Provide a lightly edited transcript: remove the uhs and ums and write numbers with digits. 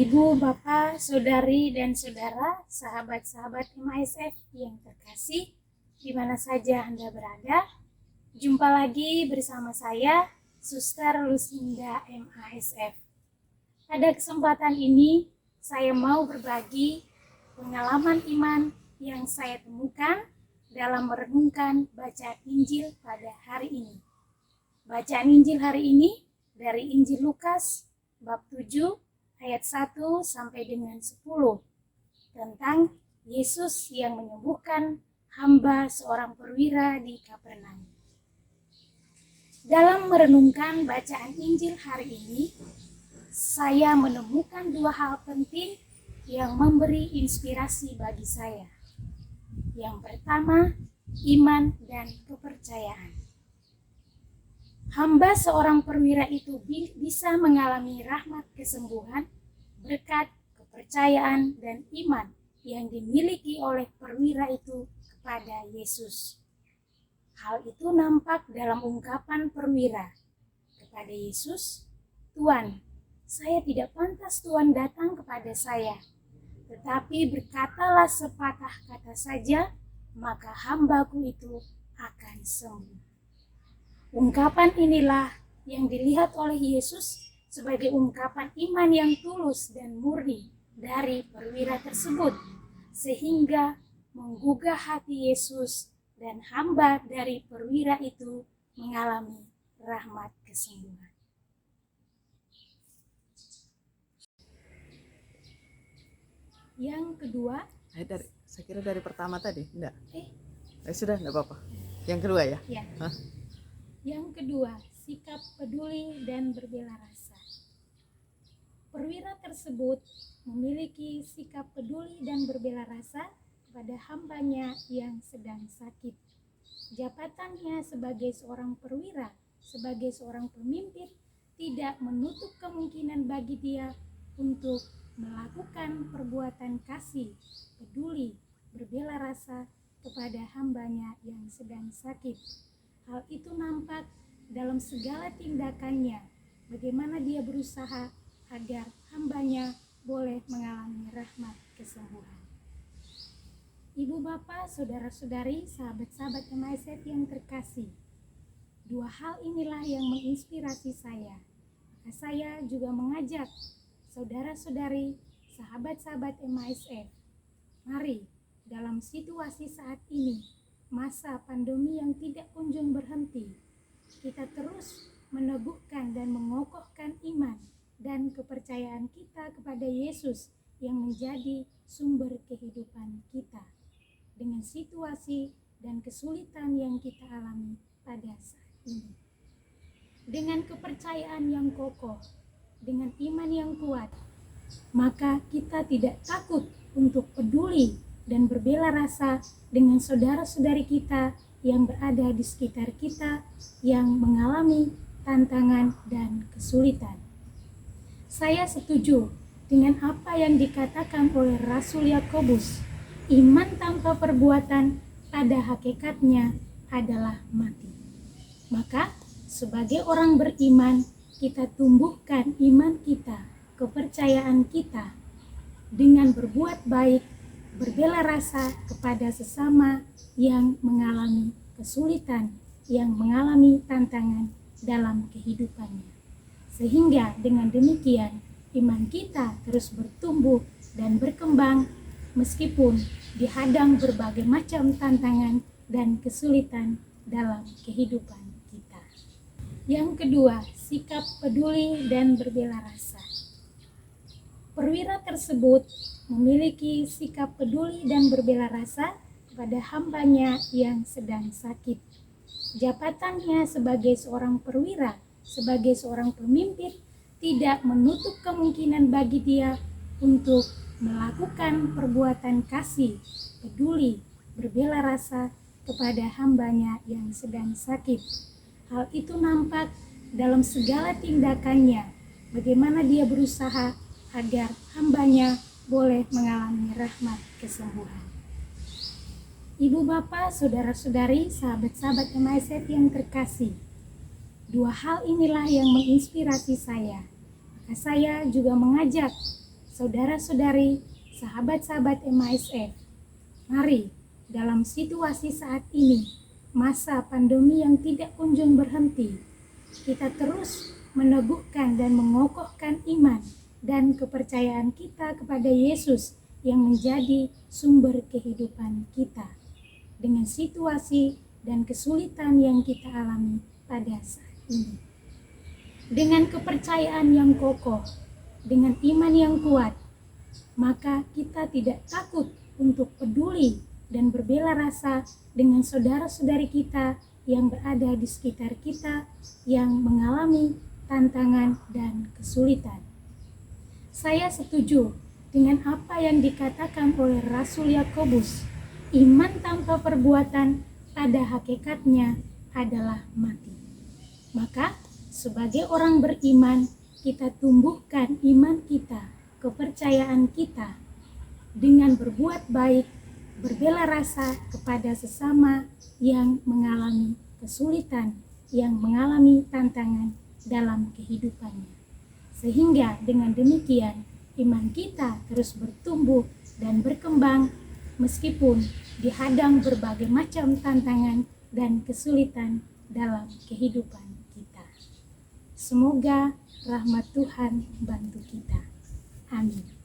Ibu, Bapak, Saudari, dan Saudara, sahabat-sahabat MASF yang terkasih, di mana saja Anda berada, jumpa lagi bersama saya, Suster Lucinda MASF. Pada kesempatan ini, saya mau berbagi pengalaman iman yang saya temukan dalam merenungkan bacaan Injil pada hari ini. Bacaan Injil hari ini dari Injil Lukas bab 7 ayat 1 sampai dengan 10 tentang Yesus yang menyembuhkan hamba seorang perwira di Kapernaum. Dalam merenungkan bacaan Injil hari ini, saya menemukan dua hal penting yang memberi inspirasi bagi saya. Yang pertama, iman dan kepercayaan. Hamba seorang perwira itu bisa mengalami rahmat kesembuhan berkat kepercayaan dan iman yang dimiliki oleh perwira itu kepada Yesus. Hal itu nampak dalam ungkapan perwira kepada Yesus, "Tuan, saya tidak pantas Tuan datang kepada saya, tetapi berkatalah sepatah kata saja, maka hambaku itu akan sembuh." Ungkapan inilah yang dilihat oleh Yesus sebagai ungkapan iman yang tulus dan murni dari perwira tersebut, sehingga menggugah hati Yesus dan hamba dari perwira itu mengalami rahmat kesembuhan. Yang kedua, saya kira dari pertama tadi, enggak? Sudah, enggak apa-apa. Yang kedua ya? Ya. Yang kedua, sikap peduli dan berbela rasa. Perwira tersebut memiliki sikap peduli dan berbela rasa kepada hambanya yang sedang sakit. Jabatannya sebagai seorang perwira, sebagai seorang pemimpin, tidak menutup kemungkinan bagi dia untuk melakukan perbuatan kasih, peduli, berbela rasa kepada hambanya yang sedang sakit. Hal itu nampak dalam segala tindakannya, bagaimana dia berusaha agar hambanya boleh mengalami rahmat kesembuhan. Ibu, Bapak, Saudara-saudari, sahabat-sahabat MASF yang terkasih, dua hal inilah yang menginspirasi saya. Maka saya juga mengajak saudara-saudari, sahabat-sahabat MASF, mari dalam situasi saat ini, masa pandemi yang tidak kunjung berhenti, kita terus meneguhkan dan mengokohkan iman dan kepercayaan kita kepada Yesus yang menjadi sumber kehidupan kita dengan situasi dan kesulitan yang kita alami pada saat ini. Dengan kepercayaan yang kokoh, dengan iman yang kuat, maka kita tidak takut untuk peduli dan berbela rasa dengan saudara-saudari kita yang berada di sekitar kita yang mengalami tantangan dan kesulitan. Saya setuju dengan apa yang dikatakan oleh Rasul Yakobus, iman tanpa perbuatan pada hakikatnya adalah mati. Maka sebagai orang beriman, kita tumbuhkan iman kita, kepercayaan kita dengan berbuat baik, berbela rasa kepada sesama yang mengalami kesulitan, yang mengalami tantangan dalam kehidupannya. Sehingga dengan demikian iman kita terus bertumbuh dan berkembang meskipun dihadang berbagai macam tantangan dan kesulitan dalam kehidupan kita. Yang kedua, sikap peduli dan berbela rasa. Perwira tersebut memiliki sikap peduli dan berbela rasa kepada hambanya yang sedang sakit. Jabatannya sebagai seorang perwira, sebagai seorang pemimpin, tidak menutup kemungkinan bagi dia untuk melakukan perbuatan kasih, peduli, berbela rasa kepada hambanya yang sedang sakit. Hal itu nampak dalam segala tindakannya, bagaimana dia berusaha agar hambanya boleh mengalami rahmat kesembuhan. Ibu, Bapak, Saudara-saudari, sahabat-sahabat MASF yang terkasih, dua hal inilah yang menginspirasi saya. Maka saya juga mengajak saudara-saudari, sahabat-sahabat MASF, mari dalam situasi saat ini, masa pandemi yang tidak kunjung berhenti, kita terus meneguhkan dan mengokohkan iman dan kepercayaan kita kepada Yesus yang menjadi sumber kehidupan kita. Dengan situasi dan kesulitan yang kita alami pada saat ini. Dengan kepercayaan yang kokoh, dengan iman yang kuat, maka kita tidak takut untuk peduli dan berbela rasa dengan saudara-saudari kita yang berada di sekitar kita yang mengalami tantangan dan kesulitan. Saya setuju dengan apa yang dikatakan oleh Rasul Yakobus. Iman tanpa perbuatan pada hakikatnya adalah mati. Maka sebagai orang beriman, kita tumbuhkan iman kita, kepercayaan kita dengan berbuat baik, berbela rasa kepada sesama yang mengalami kesulitan, yang mengalami tantangan dalam kehidupannya. Sehingga dengan demikian iman kita terus bertumbuh dan berkembang meskipun dihadang berbagai macam tantangan dan kesulitan dalam kehidupan kita. Semoga rahmat Tuhan bantu kita. Amin.